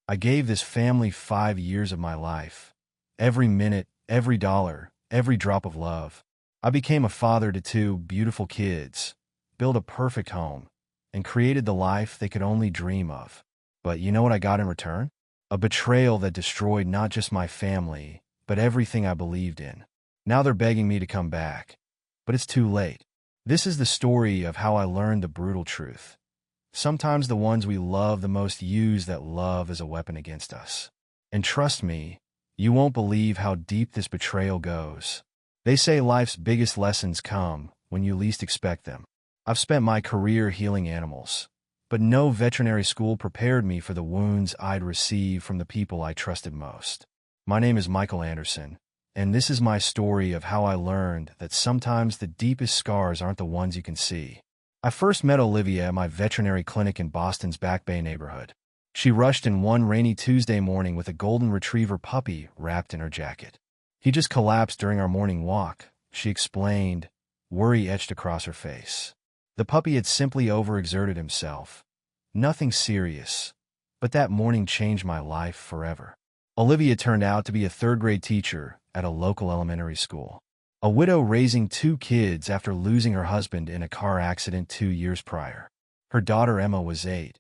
I gave this family 5 years of my life. Every minute, every dollar, every drop of love. I became a father to two beautiful kids, built a perfect home, and created the life they could only dream of. But you know what I got in return? A betrayal that destroyed not just my family, but everything I believed in. Now they're begging me to come back. But it's too late. This is the story of how I learned the brutal truth. Sometimes the ones we love the most use that love as a weapon against us. And trust me, you won't believe how deep this betrayal goes. They say life's biggest lessons come when you least expect them. I've spent my career healing animals, but no veterinary school prepared me for the wounds I'd receive from the people I trusted most. My name is Michael Anderson, and this is my story of how I learned that sometimes the deepest scars aren't the ones you can see. I first met Olivia at my veterinary clinic in Boston's Back Bay neighborhood. She rushed in one rainy Tuesday morning with a golden retriever puppy wrapped in her jacket. He just collapsed during our morning walk, she explained, worry etched across her face. The puppy had simply overexerted himself. Nothing serious, but that morning changed my life forever. Olivia turned out to be a third-grade teacher at a local elementary school. A widow raising two kids after losing her husband in a car accident 2 years prior. Her daughter Emma was 8,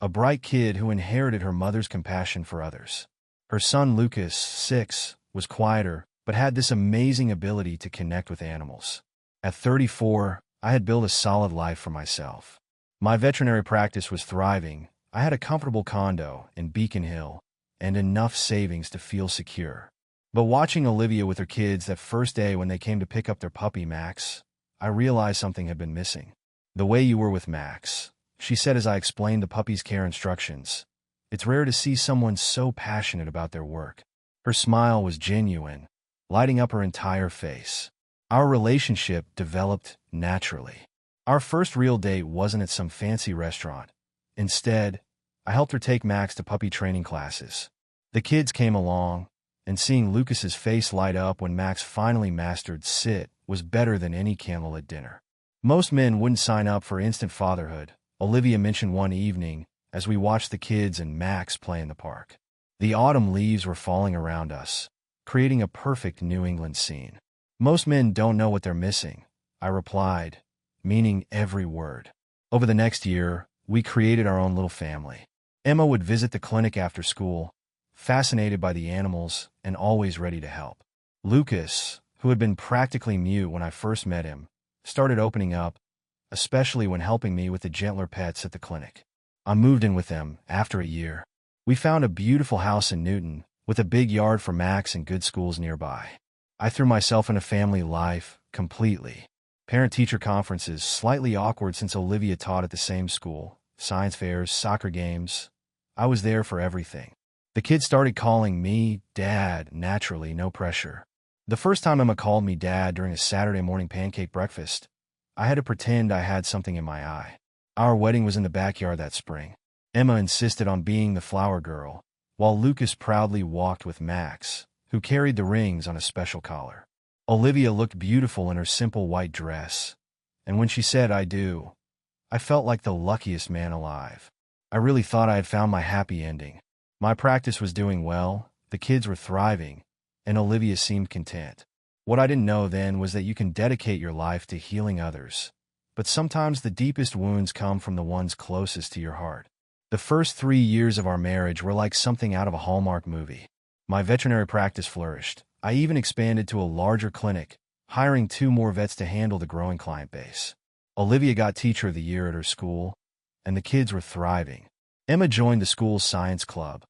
a bright kid who inherited her mother's compassion for others. Her son Lucas, 6, was quieter, but had this amazing ability to connect with animals. At 34, I had built a solid life for myself. My veterinary practice was thriving. I had a comfortable condo in Beacon Hill and enough savings to feel secure. But watching Olivia with her kids that first day when they came to pick up their puppy Max, I realized something had been missing. The way you were with Max, she said as I explained the puppy's care instructions. It's rare to see someone so passionate about their work. Her smile was genuine, lighting up her entire face. Our relationship developed naturally. Our first real date wasn't at some fancy restaurant. Instead, I helped her take Max to puppy training classes. The kids came along, and seeing Lucas's face light up when Max finally mastered sit was better than any candlelit dinner. Most men wouldn't sign up for instant fatherhood, Olivia mentioned one evening as we watched the kids and Max play in the park. The autumn leaves were falling around us, creating a perfect New England scene. Most men don't know what they're missing, I replied, meaning every word. Over the next year, we created our own little family. Emma would visit the clinic after school, fascinated by the animals and always ready to help. Lucas, who had been practically mute when I first met him, started opening up, especially when helping me with the gentler pets at the clinic. I moved in with them after a year. We found a beautiful house in Newton, with a big yard for Max and good schools nearby. I threw myself into family life completely. Parent-teacher conferences, slightly awkward since Olivia taught at the same school, science fairs, soccer games. I was there for everything. The kids started calling me Dad, naturally, no pressure. The first time Emma called me Dad during a Saturday morning pancake breakfast, I had to pretend I had something in my eye. Our wedding was in the backyard that spring. Emma insisted on being the flower girl, while Lucas proudly walked with Max, who carried the rings on a special collar. Olivia looked beautiful in her simple white dress, and when she said "I do," I felt like the luckiest man alive. I really thought I had found my happy ending. My practice was doing well, the kids were thriving, and Olivia seemed content. What I didn't know then was that you can dedicate your life to healing others, but sometimes the deepest wounds come from the ones closest to your heart. The first 3 years of our marriage were like something out of a Hallmark movie. My veterinary practice flourished. I even expanded to a larger clinic, hiring 2 more vets to handle the growing client base. Olivia got Teacher of the Year at her school, and the kids were thriving. Emma joined the school's science club,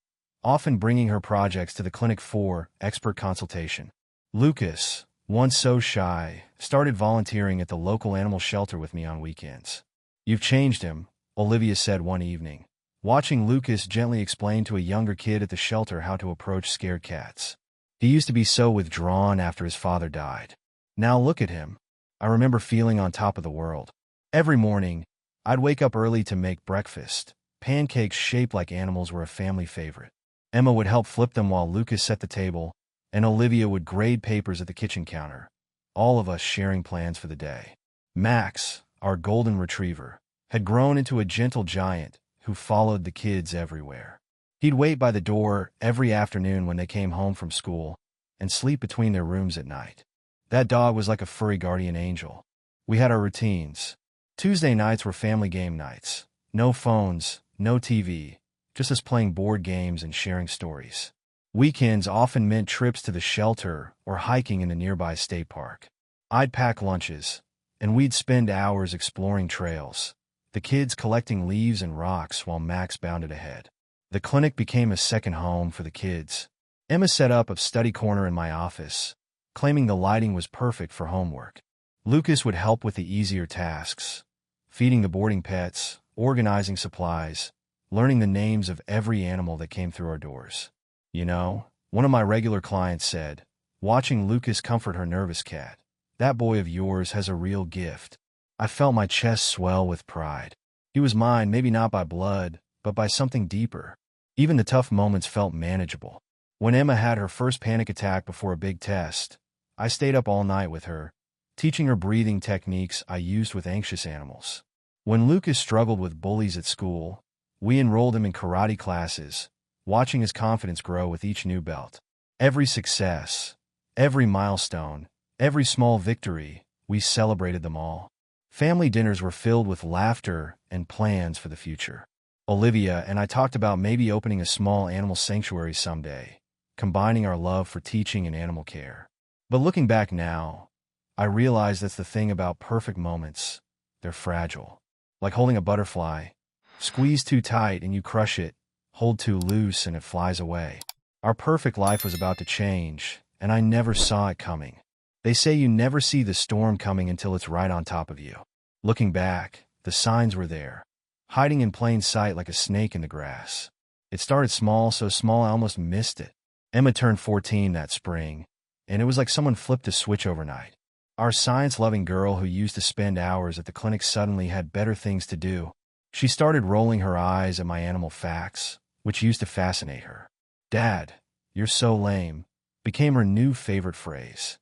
often bringing her projects to the clinic for expert consultation. Lucas, once so shy, started volunteering at the local animal shelter with me on weekends. "You've changed him," Olivia said one evening, watching Lucas gently explain to a younger kid at the shelter how to approach scared cats. "He used to be so withdrawn after his father died. Now look at him." I remember feeling on top of the world. Every morning, I'd wake up early to make breakfast. Pancakes shaped like animals were a family favorite. Emma would help flip them while Lucas set the table, and Olivia would grade papers at the kitchen counter, all of us sharing plans for the day. Max, our golden retriever, had grown into a gentle giant who followed the kids everywhere. He'd wait by the door every afternoon when they came home from school and sleep between their rooms at night. That dog was like a furry guardian angel. We had our routines. Tuesday nights were family game nights. No phones, no TV, just us playing board games and sharing stories. Weekends often meant trips to the shelter or hiking in the nearby state park. I'd pack lunches, and we'd spend hours exploring trails, the kids collecting leaves and rocks while Max bounded ahead. The clinic became a second home for the kids. Emma set up a study corner in my office, claiming the lighting was perfect for homework. Lucas would help with the easier tasks, feeding the boarding pets, organizing supplies, learning the names of every animal that came through our doors. You know, one of my regular clients said, watching Lucas comfort her nervous cat, "That boy of yours has a real gift." I felt my chest swell with pride. He was mine, maybe not by blood, but by something deeper. Even the tough moments felt manageable. When Emma had her first panic attack before a big test, I stayed up all night with her, teaching her breathing techniques I used with anxious animals. When Lucas struggled with bullies at school, we enrolled him in karate classes, watching his confidence grow with each new belt. Every success, every milestone, every small victory, we celebrated them all. Family dinners were filled with laughter and plans for the future. Olivia and I talked about maybe opening a small animal sanctuary someday, combining our love for teaching and animal care. But looking back now, I realize that's the thing about perfect moments. They're fragile. Like holding a butterfly. Squeeze too tight and you crush it. Hold too loose and it flies away. Our perfect life was about to change, and I never saw it coming. They say you never see the storm coming until it's right on top of you. Looking back, the signs were there, hiding in plain sight like a snake in the grass. It started small, so small I almost missed it. Emma turned 14 that spring, and it was like someone flipped a switch overnight. Our science-loving girl who used to spend hours at the clinic suddenly had better things to do. She started rolling her eyes at my animal facts, which used to fascinate her. "Dad, you're so lame," became her new favorite phrase.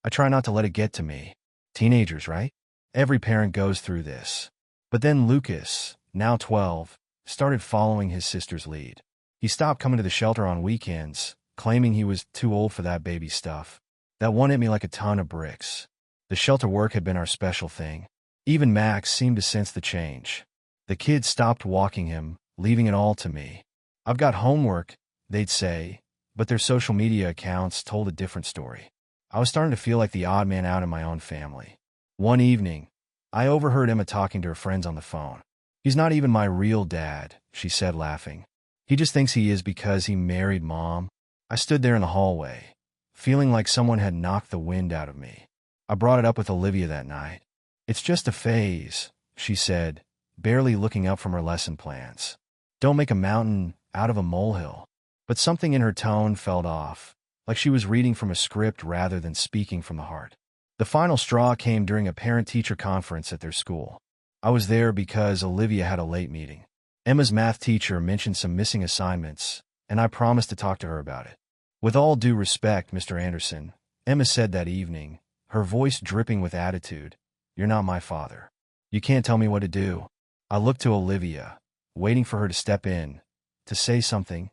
I try not to let it get to me. Teenagers, right? Every parent goes through this. But then Lucas, now 12, started following his sister's lead. He stopped coming to the shelter on weekends, claiming he was too old for that baby stuff. That one hit me like a ton of bricks. The shelter work had been our special thing. Even Max seemed to sense the change. The kids stopped walking him, leaving it all to me. "I've got homework," they'd say, but their social media accounts told a different story. I was starting to feel like the odd man out in my own family. One evening, I overheard Emma talking to her friends on the phone. "He's not even my real dad," she said, laughing. "He just thinks he is because he married Mom." I stood there in the hallway, feeling like someone had knocked the wind out of me. I brought it up with Olivia that night. "It's just a phase," she said, barely looking up from her lesson plans. "Don't make a mountain out of a molehill." But something in her tone felt off, like she was reading from a script rather than speaking from the heart. The final straw came during a parent-teacher conference at their school. I was there because Olivia had a late meeting. Emma's math teacher mentioned some missing assignments, and I promised to talk to her about it. "With all due respect, Mr. Anderson," Emma said that evening, her voice dripping with attitude, "you're not my father. You can't tell me what to do." I looked to Olivia, waiting for her to step in, to say something,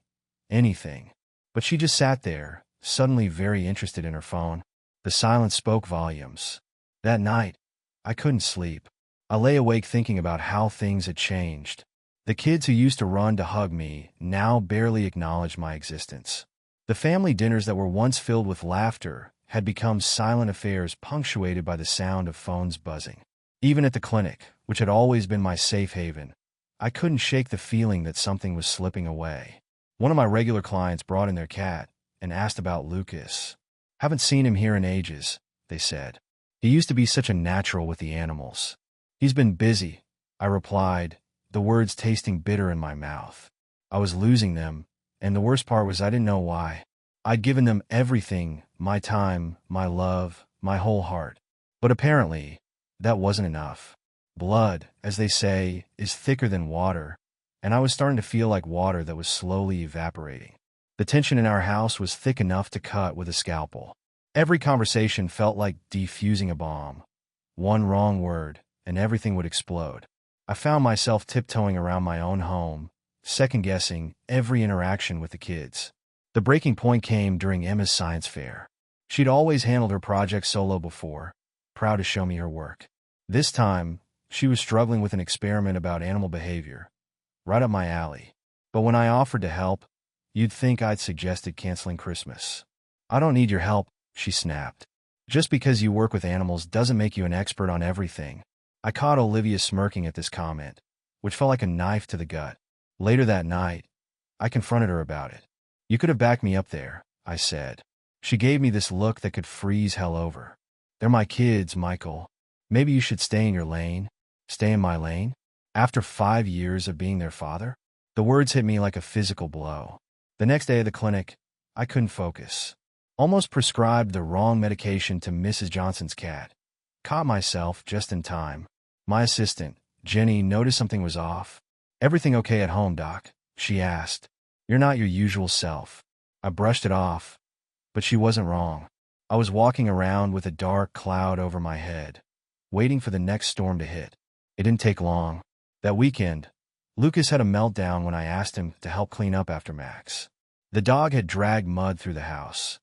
anything. But she just sat there, suddenly very interested in her phone. The silence spoke volumes. That night, I couldn't sleep. I lay awake thinking about how things had changed. The kids who used to run to hug me now barely acknowledged my existence. The family dinners that were once filled with laughter had become silent affairs punctuated by the sound of phones buzzing. Even at the clinic, which had always been my safe haven, I couldn't shake the feeling that something was slipping away. One of my regular clients brought in their cat and asked about Lucas. "Haven't seen him here in ages," they said. "He used to be such a natural with the animals." "He's been busy," I replied, the words tasting bitter in my mouth. I was losing them, and the worst part was I didn't know why. I'd given them everything, my time, my love, my whole heart. But apparently, that wasn't enough. Blood, as they say, is thicker than water, and I was starting to feel like water that was slowly evaporating. The tension in our house was thick enough to cut with a scalpel. Every conversation felt like defusing a bomb. One wrong word, and everything would explode. I found myself tiptoeing around my own home, second-guessing every interaction with the kids. The breaking point came during Emma's science fair. She'd always handled her projects solo before, proud to show me her work. This time, she was struggling with an experiment about animal behavior, right up my alley. But when I offered to help, you'd think I'd suggested canceling Christmas. "I don't need your help," she snapped. "Just because you work with animals doesn't make you an expert on everything." I caught Olivia smirking at this comment, which felt like a knife to the gut. Later that night, I confronted her about it. "You could have backed me up there," I said. She gave me this look that could freeze hell over. "They're my kids, Michael. Maybe you should stay in your lane." "Stay in my lane? After 5 years of being their father?" The words hit me like a physical blow. The next day at the clinic, I couldn't focus. Almost prescribed the wrong medication to Mrs. Johnson's cat. Caught myself just in time. My assistant, Jenny, noticed something was off. "Everything okay at home, Doc?" she asked. "You're not your usual self." I brushed it off, but she wasn't wrong. I was walking around with a dark cloud over my head, waiting for the next storm to hit. It didn't take long. That weekend, Lucas had a meltdown when I asked him to help clean up after Max. The dog had dragged mud through the house.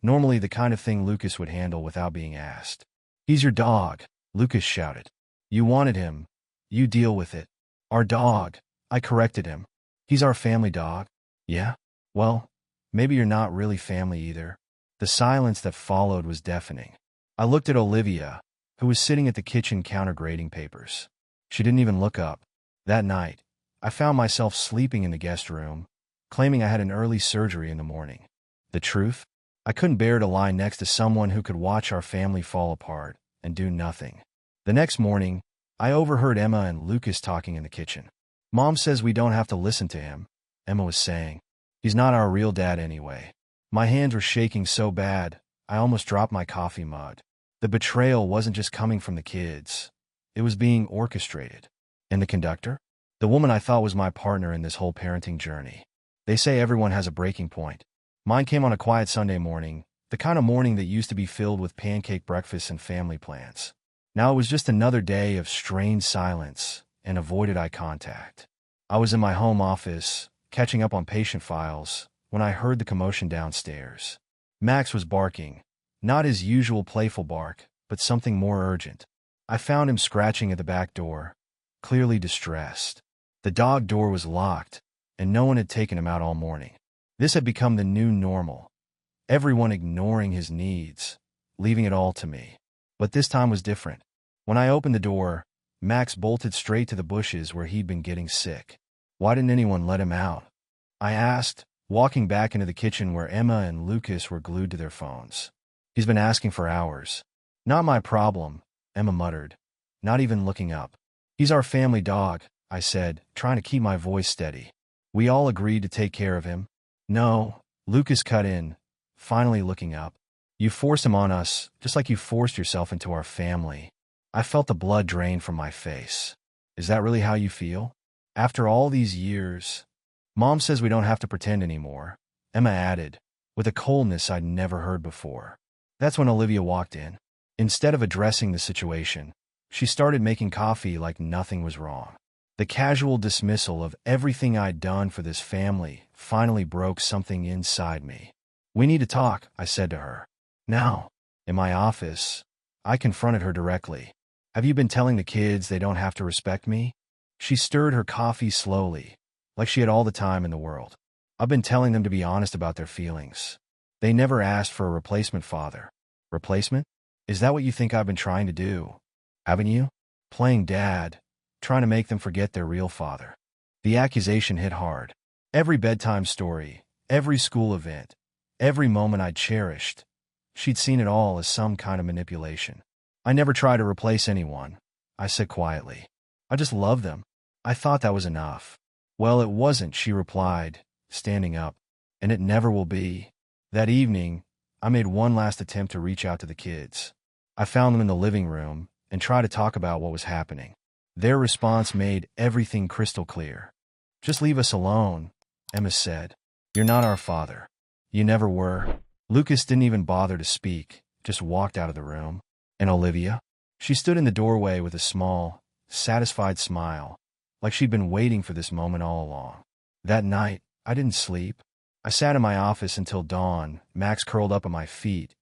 Normally the kind of thing Lucas would handle without being asked. "He's your dog," Lucas shouted. "You wanted him. You deal with it." "Our dog," I corrected him. "He's our family dog." "Yeah? Well, maybe you're not really family either." The silence that followed was deafening. I looked at Olivia, who was sitting at the kitchen counter grading papers. She didn't even look up. That night, I found myself sleeping in the guest room, claiming I had an early surgery in the morning. The truth? I couldn't bear to lie next to someone who could watch our family fall apart and do nothing. The next morning, I overheard Emma and Lucas talking in the kitchen. "Mom says we don't have to listen to him," Emma was saying. "He's not our real dad anyway." My hands were shaking so bad, I almost dropped my coffee mug. The betrayal wasn't just coming from the kids. It was being orchestrated. And the conductor? The woman I thought was my partner in this whole parenting journey. They say everyone has a breaking point. Mine came on a quiet Sunday morning, the kind of morning that used to be filled with pancake breakfasts and family plans. Now it was just another day of strained silence and avoided eye contact. I was in my home office, catching up on patient files, when I heard the commotion downstairs. Max was barking, not his usual playful bark, but something more urgent. I found him scratching at the back door, clearly distressed. The dog door was locked, and no one had taken him out all morning. This had become the new normal, everyone ignoring his needs, leaving it all to me. But this time was different. When I opened the door, Max bolted straight to the bushes where he'd been getting sick. "Why didn't anyone let him out?" I asked, walking back into the kitchen where Emma and Lucas were glued to their phones. "He's been asking for hours." "Not my problem," Emma muttered, not even looking up. "He's our family dog," I said, trying to keep my voice steady. "We all agreed to take care of him." "No," Lucas cut in, finally looking up. "You forced him on us, just like you forced yourself into our family." I felt the blood drain from my face. "Is that really how you feel? After all these years?" "Mom says we don't have to pretend anymore," Emma added, with a coldness I'd never heard before. That's when Olivia walked in. Instead of addressing the situation, she started making coffee like nothing was wrong. The casual dismissal of everything I'd done for this family finally broke something inside me. "We need to talk," I said to her. "Now?" In my office, I confronted her directly. "Have you been telling the kids they don't have to respect me?" She stirred her coffee slowly, like she had all the time in the world. "I've been telling them to be honest about their feelings. They never asked for a replacement father." "Replacement? Is that what you think I've been trying to do? Haven't you? Playing dad, trying to make them forget their real father." The accusation hit hard. Every bedtime story, every school event, every moment I'd cherished, she'd seen it all as some kind of manipulation. "I never tried to replace anyone," I said quietly. "I just love them. I thought that was enough." "Well, it wasn't," she replied, standing up. "And it never will be." That evening, I made one last attempt to reach out to the kids. I found them in the living room and tried to talk about what was happening. Their response made everything crystal clear. "Just leave us alone," Emma said. "You're not our father. You never were." Lucas didn't even bother to speak, just walked out of the room. And Olivia? She stood in the doorway with a small, satisfied smile, like she'd been waiting for this moment all along. That night, I didn't sleep. I sat in my office until dawn, Max curled up at my feet,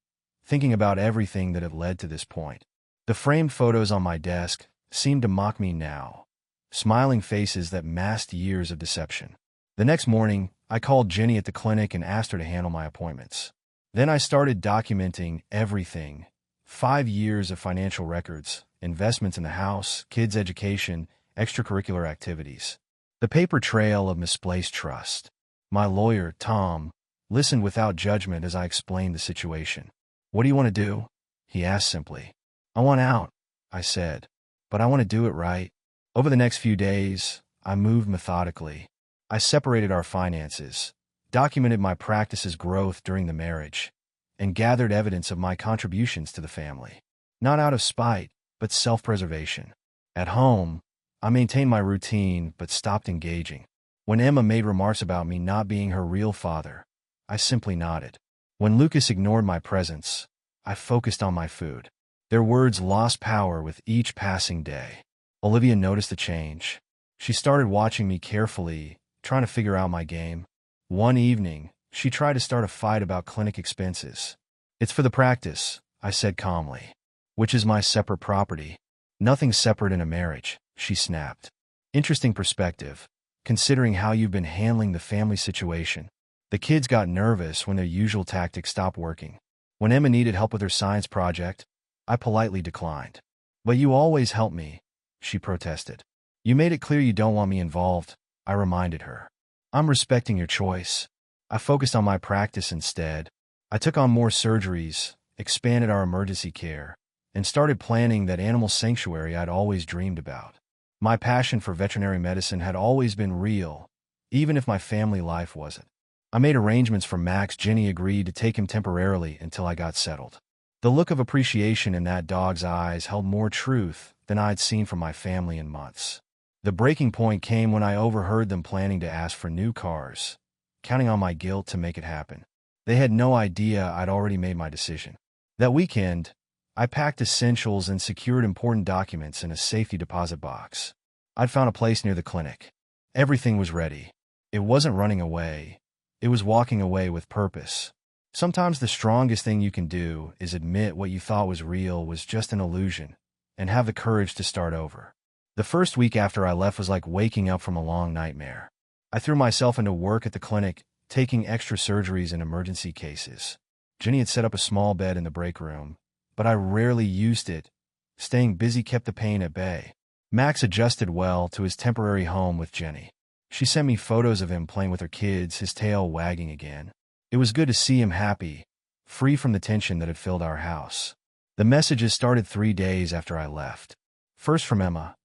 thinking about everything that had led to this point. The framed photos on my desk seemed to mock me now, smiling faces that masked years of deception. The next morning, I called Jenny at the clinic and asked her to handle my appointments. Then I started documenting everything: 5 years of financial records, investments in the house, kids' education, extracurricular activities. The paper trail of misplaced trust. My lawyer, Tom, listened without judgment as I explained the situation. "What do you want to do?" he asked simply. "I want out," I said, "but I want to do it right." Over the next few days, I moved methodically. I separated our finances, documented my practice's growth during the marriage, and gathered evidence of my contributions to the family. Not out of spite, but self-preservation. At home, I maintained my routine but stopped engaging. When Emma made remarks about me not being her real father, I simply nodded. When Lucas ignored my presence, I focused on my food. Their words lost power with each passing day. Olivia noticed the change. She started watching me carefully, trying to figure out my game. One evening, she tried to start a fight about clinic expenses. "It's for the practice," I said calmly. "Which is my separate property." "Nothing's separate in a marriage," she snapped. "Interesting perspective, considering how you've been handling the family situation." The kids got nervous when their usual tactics stopped working. When Emma needed help with her science project, I politely declined. "But you always help me," she protested. "You made it clear you don't want me involved," I reminded her. "I'm respecting your choice." I focused on my practice instead. I took on more surgeries, expanded our emergency care, and started planning that animal sanctuary I'd always dreamed about. My passion for veterinary medicine had always been real, even if my family life wasn't. I made arrangements for Max. Jenny agreed to take him temporarily until I got settled. The look of appreciation in that dog's eyes held more truth than I'd seen from my family in months. The breaking point came when I overheard them planning to ask for new cars, counting on my guilt to make it happen. They had no idea I'd already made my decision. That weekend, I packed essentials and secured important documents in a safety deposit box. I'd found a place near the clinic. Everything was ready. It wasn't running away. It was walking away with purpose. Sometimes the strongest thing you can do is admit what you thought was real was just an illusion, and have the courage to start over. The first week after I left was like waking up from a long nightmare. I threw myself into work at the clinic, taking extra surgeries in emergency cases. Jenny had set up a small bed in the break room, but I rarely used it. Staying busy kept the pain at bay. Max adjusted well to his temporary home with Jenny. She sent me photos of him playing with her kids, his tail wagging again. It was good to see him happy, free from the tension that had filled our house. The messages started 3 days after I left. First from Emma,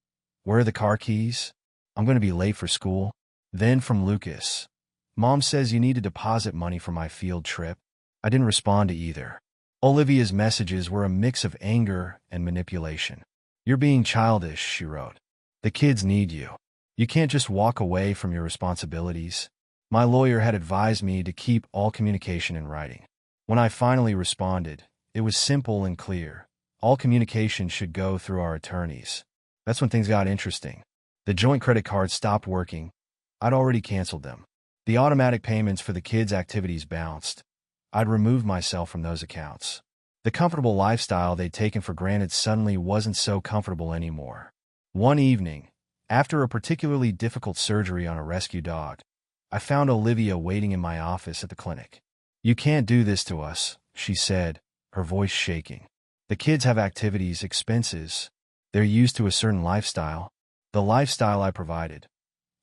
"Where are the car keys? I'm going to be late for school." Then from Lucas, "Mom says you need to deposit money for my field trip." I didn't respond to either. Olivia's messages were a mix of anger and manipulation. "You're being childish," she wrote. "The kids need you. You can't just walk away from your responsibilities." My lawyer had advised me to keep all communication in writing. When I finally responded, it was simple and clear. All communication should go through our attorneys. That's when things got interesting. The joint credit cards stopped working. I'd already canceled them. The automatic payments for the kids' activities bounced. I'd removed myself from those accounts. The comfortable lifestyle they'd taken for granted suddenly wasn't so comfortable anymore. One evening, after a particularly difficult surgery on a rescue dog, I found Olivia waiting in my office at the clinic. "You can't do this to us," she said, her voice shaking. "The kids have activities, expenses. They're used to a certain lifestyle." "The lifestyle I provided,"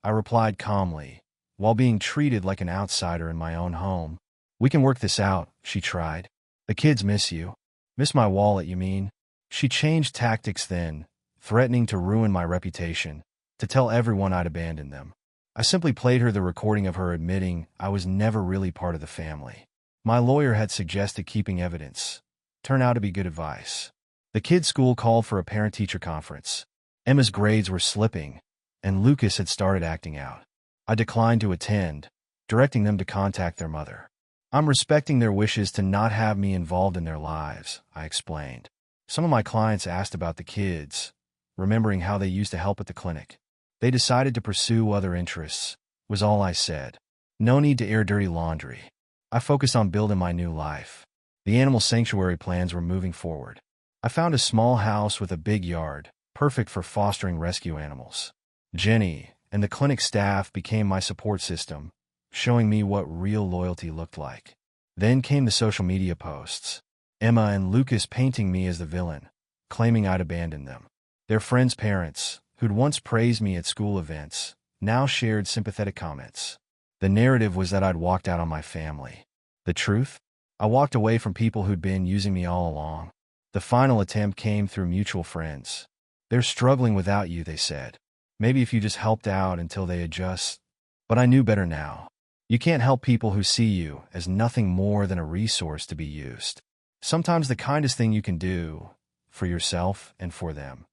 I replied calmly, while being treated like an outsider in my own home. "We can work this out," she tried. "The kids miss you." "Miss my wallet, you mean?" She changed tactics then, threatening to ruin my reputation, to tell everyone I'd abandoned them. I simply played her the recording of her admitting I was never really part of the family. My lawyer had suggested keeping evidence. Turned out to be good advice. The kids' school called for a parent-teacher conference. Emma's grades were slipping, and Lucas had started acting out. I declined to attend, directing them to contact their mother. "I'm respecting their wishes to not have me involved in their lives," I explained. Some of my clients asked about the kids, remembering how they used to help at the clinic. They decided to pursue other interests. was all I said. No need to air dirty laundry. I focused on building my new life. The animal sanctuary plans were moving forward. I found a small house with a big yard, perfect for fostering rescue animals. Jenny and the clinic staff became my support system, showing me what real loyalty looked like. Then came the social media posts. Emma and Lucas painting me as the villain, claiming I'd abandoned them. Their friends' parents, who'd once praised me at school events, now shared sympathetic comments. The narrative was that I'd walked out on my family. The truth? I walked away from people who'd been using me all along. The final attempt came through mutual friends. They're struggling without you, they said. Maybe if you just helped out until they adjust. But I knew better now. You can't help people who see you as nothing more than a resource to be used. Sometimes the kindest thing you can do, for yourself and for them,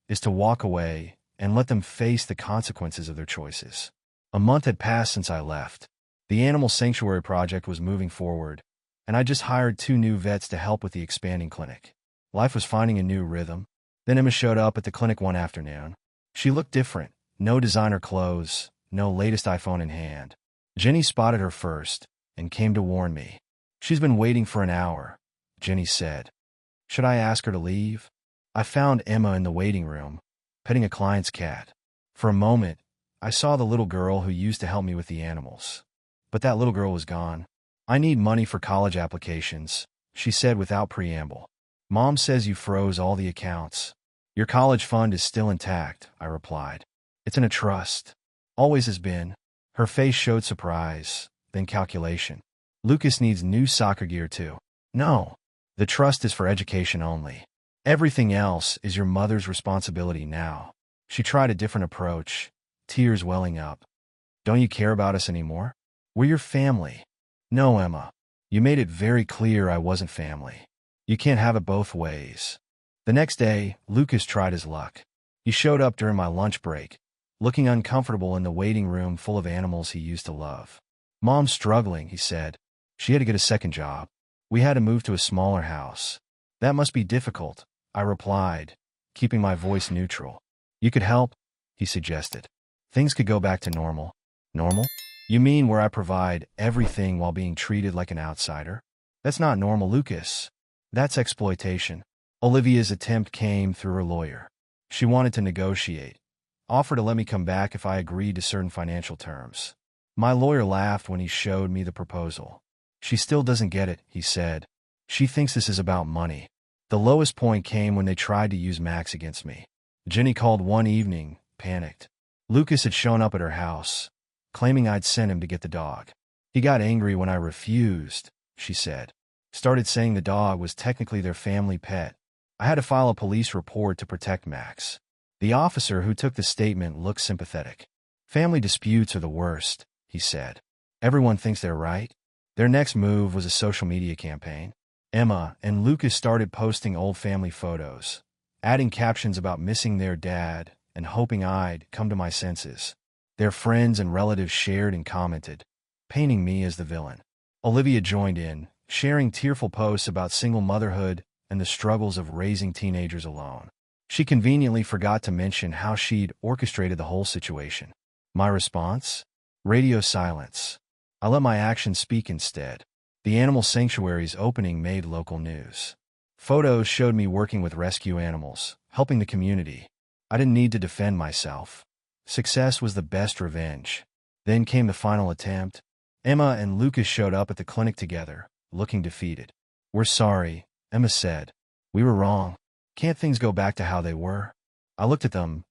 is to walk away and let them face the consequences of their choices. A month had passed since I left. The animal sanctuary project was moving forward, and I just hired 2 new vets to help with the expanding clinic. Life was finding a new rhythm. Then Emma showed up at the clinic one afternoon. She looked different. No designer clothes, no latest iPhone in hand. Jenny spotted her first and came to warn me. She's been waiting for an hour, Jenny said. Should I ask her to leave? I found Emma in the waiting room, petting a client's cat. For a moment, I saw the little girl who used to help me with the animals. But that little girl was gone. I need money for college applications, she said without preamble. Mom says you froze all the accounts. Your college fund is still intact, I replied. It's in a trust. Always has been. Her face showed surprise, then calculation. Lucas needs new soccer gear too. No, the trust is for education only. Everything else is your mother's responsibility now. She tried a different approach, tears welling up. Don't you care about us anymore? We're your family. No, Emma. You made it very clear I wasn't family. You can't have it both ways. The next day, Lucas tried his luck. He showed up during my lunch break, looking uncomfortable in the waiting room full of animals he used to love. Mom's struggling, he said. She had to get a second job. We had to move to a smaller house. That must be difficult, I replied, keeping my voice neutral. You could help, he suggested. Things could go back to normal. Normal? You mean where I provide everything while being treated like an outsider? That's not normal, Lucas. That's exploitation. Olivia's attempt came through her lawyer. She wanted to negotiate, offered to let me come back if I agreed to certain financial terms. My lawyer laughed when he showed me the proposal. She still doesn't get it, he said. She thinks this is about money. The lowest point came when they tried to use Max against me. Jenny called one evening, panicked. Lucas had shown up at her house, claiming I'd sent him to get the dog. He got angry when I refused, she said. Started saying the dog was technically their family pet. I had to file a police report to protect Max. The officer who took the statement looked sympathetic. Family disputes are the worst, he said. Everyone thinks they're right. Their next move was a social media campaign. Emma and Lucas started posting old family photos, adding captions about missing their dad and hoping I'd come to my senses. Their friends and relatives shared and commented, painting me as the villain. Olivia joined in, sharing tearful posts about single motherhood and the struggles of raising teenagers alone. She conveniently forgot to mention how she'd orchestrated the whole situation. My response? Radio silence. I let my actions speak instead. The animal sanctuary's opening made local news. Photos showed me working with rescue animals, helping the community. I didn't need to defend myself. Success was the best revenge. Then came the final attempt. Emma and Lucas showed up at the clinic together, looking defeated. We're sorry, Emma said. We were wrong. Can't things go back to how they were? I looked at them,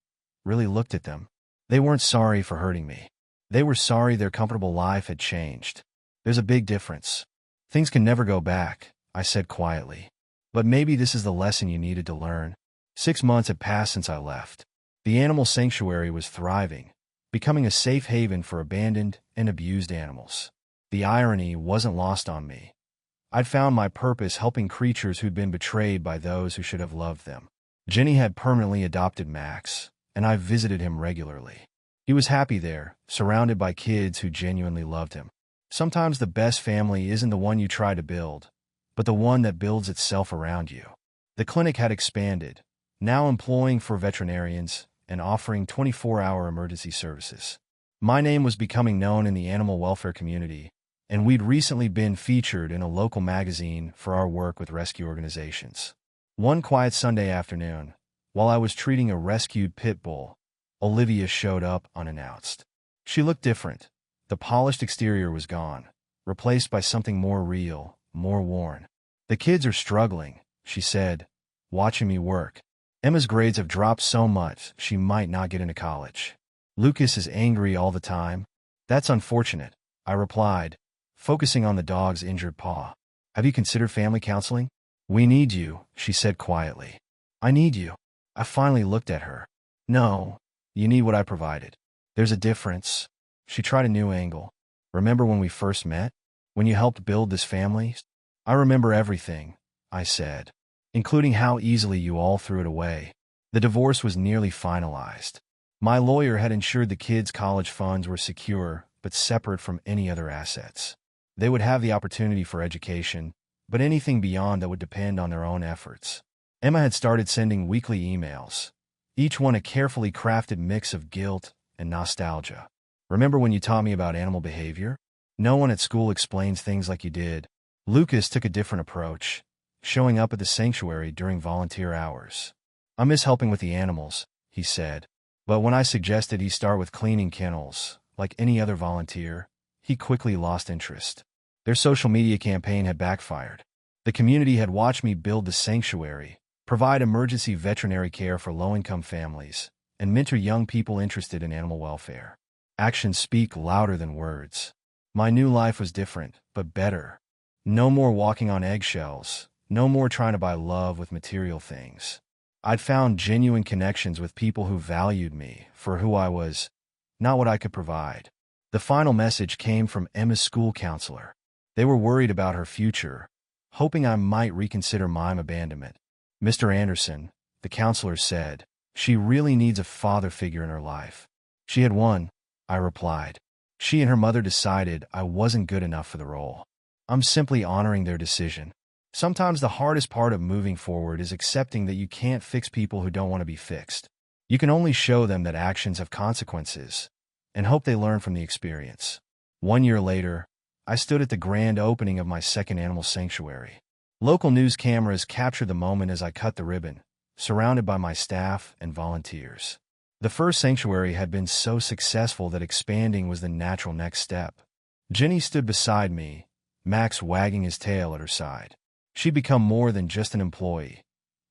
really looked at them. They weren't sorry for hurting me. They were sorry their comfortable life had changed. There's a big difference. Things can never go back, I said quietly. But maybe this is the lesson you needed to learn. 6 months had passed since I left. The animal sanctuary was thriving, becoming a safe haven for abandoned and abused animals. The irony wasn't lost on me. I'd found my purpose helping creatures who'd been betrayed by those who should have loved them. Jenny had permanently adopted Max, and I visited him regularly. He was happy there, surrounded by kids who genuinely loved him. Sometimes the best family isn't the one you try to build, but the one that builds itself around you. The clinic had expanded, now employing 4 veterinarians and offering 24-hour emergency services. My name was becoming known in the animal welfare community, and we'd recently been featured in a local magazine for our work with rescue organizations. One quiet Sunday afternoon, while I was treating a rescued pit bull, Olivia showed up unannounced. She looked different. The polished exterior was gone, replaced by something more real, more worn. "The kids are struggling," she said, watching me work. "Emma's grades have dropped so much she might not get into college. Lucas is angry all the time." "That's unfortunate," I replied, focusing on the dog's injured paw. "Have you considered family counseling?" "We need you," she said quietly. "I need you." I finally looked at her. "No, you need what I provided. There's a difference." She tried a new angle. "Remember when we first met? When you helped build this family?" "I remember everything," I said, "including how easily you all threw it away." The divorce was nearly finalized. My lawyer had ensured the kids' college funds were secure, but separate from any other assets. They would have the opportunity for education, but anything beyond that would depend on their own efforts. Emma had started sending weekly emails, each one a carefully crafted mix of guilt and nostalgia. "Remember when you taught me about animal behavior? No one at school explains things like you did." Lucas took a different approach, showing up at the sanctuary during volunteer hours. "I miss helping with the animals," he said. But when I suggested he start with cleaning kennels, like any other volunteer, he quickly lost interest. Their social media campaign had backfired. The community had watched me build the sanctuary, provide emergency veterinary care for low-income families, and mentor young people interested in animal welfare. Actions speak louder than words. My new life was different, but better. No more walking on eggshells, no more trying to buy love with material things. I'd found genuine connections with people who valued me for who I was, not what I could provide. The final message came from Emma's school counselor. They were worried about her future, hoping I might reconsider mime abandonment. "Mr. Anderson," the counselor said, "she really needs a father figure in her life." "She had one," I replied. "She and her mother decided I wasn't good enough for the role. I'm simply honoring their decision." Sometimes the hardest part of moving forward is accepting that you can't fix people who don't want to be fixed. You can only show them that actions have consequences, and hope they learn from the experience. 1 year later, I stood at the grand opening of my second animal sanctuary. Local news cameras captured the moment as I cut the ribbon, surrounded by my staff and volunteers. The first sanctuary had been so successful that expanding was the natural next step. Jenny stood beside me, Max wagging his tail at her side. She'd become more than just an employee.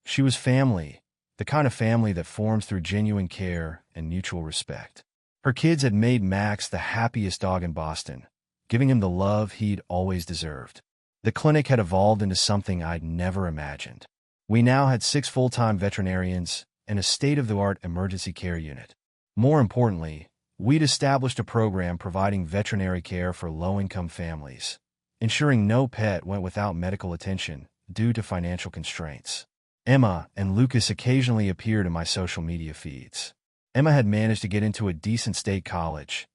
She was family, the kind of family that forms through genuine care and mutual respect. Her kids had made Max the happiest dog in Boston, giving him the love he'd always deserved. The clinic had evolved into something I'd never imagined. We now had 6 full-time veterinarians and a state-of-the-art emergency care unit. More importantly, we'd established a program providing veterinary care for low-income families, ensuring no pet went without medical attention due to financial constraints. Emma and Lucas occasionally appeared in my social media feeds. Emma had managed to get into a decent state college,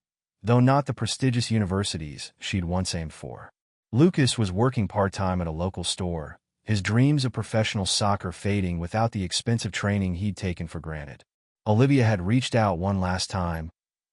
though not the prestigious universities she'd once aimed for. Lucas was working part-time at a local store, his dreams of professional soccer fading without the expensive training he'd taken for granted. Olivia had reached out one last time,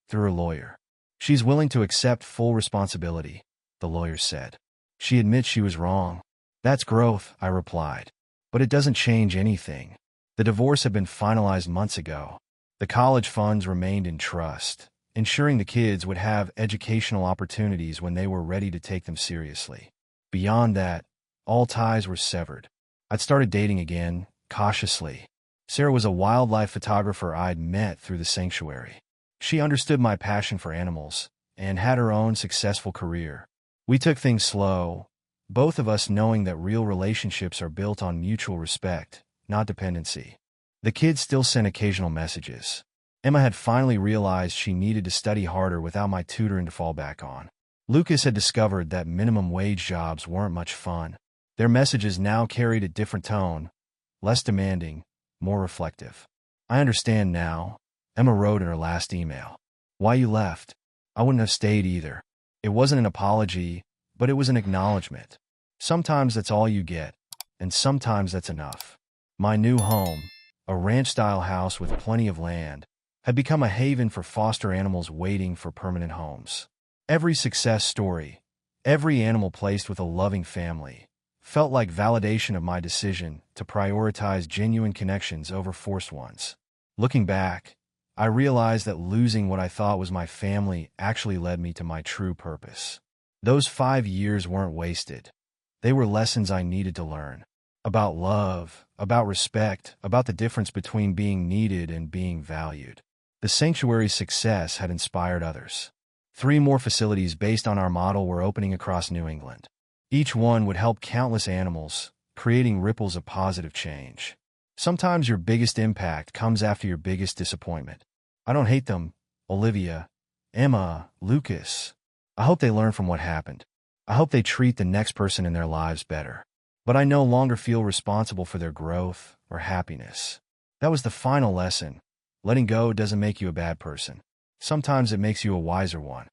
through her lawyer. "She's willing to accept full responsibility," the lawyer said. "She admits she was wrong." "That's growth," I replied. "But it doesn't change anything. The divorce had been finalized months ago. The college funds remained in trust, ensuring the kids would have educational opportunities when they were ready to take them seriously. Beyond that, all ties were severed. I'd started dating again, cautiously. Sarah was a wildlife photographer I'd met through the sanctuary. She understood my passion for animals and had her own successful career. We took things slow, both of us knowing that real relationships are built on mutual respect, not dependency. The kids still sent occasional messages. Emma had finally realized she needed to study harder without my tutoring to fall back on. Lucas had discovered that minimum wage jobs weren't much fun. Their messages now carried a different tone, less demanding, more reflective. "I understand now," Emma wrote in her last email. "Why you left. I wouldn't have stayed either." It wasn't an apology, but it was an acknowledgement. Sometimes that's all you get, and sometimes that's enough. My new home, a ranch-style house with plenty of land, had become a haven for foster animals waiting for permanent homes. Every success story, every animal placed with a loving family, felt like validation of my decision to prioritize genuine connections over forced ones. Looking back, I realized that losing what I thought was my family actually led me to my true purpose. Those 5 years weren't wasted. They were lessons I needed to learn. About love, about respect, about the difference between being needed and being valued. The sanctuary's success had inspired others. 3 more facilities based on our model were opening across New England. Each one would help countless animals, creating ripples of positive change. Sometimes your biggest impact comes after your biggest disappointment. I don't hate them, Olivia, Emma, Lucas. I hope they learn from what happened. I hope they treat the next person in their lives better. But I no longer feel responsible for their growth or happiness. That was the final lesson. Letting go doesn't make you a bad person. Sometimes it makes you a wiser one.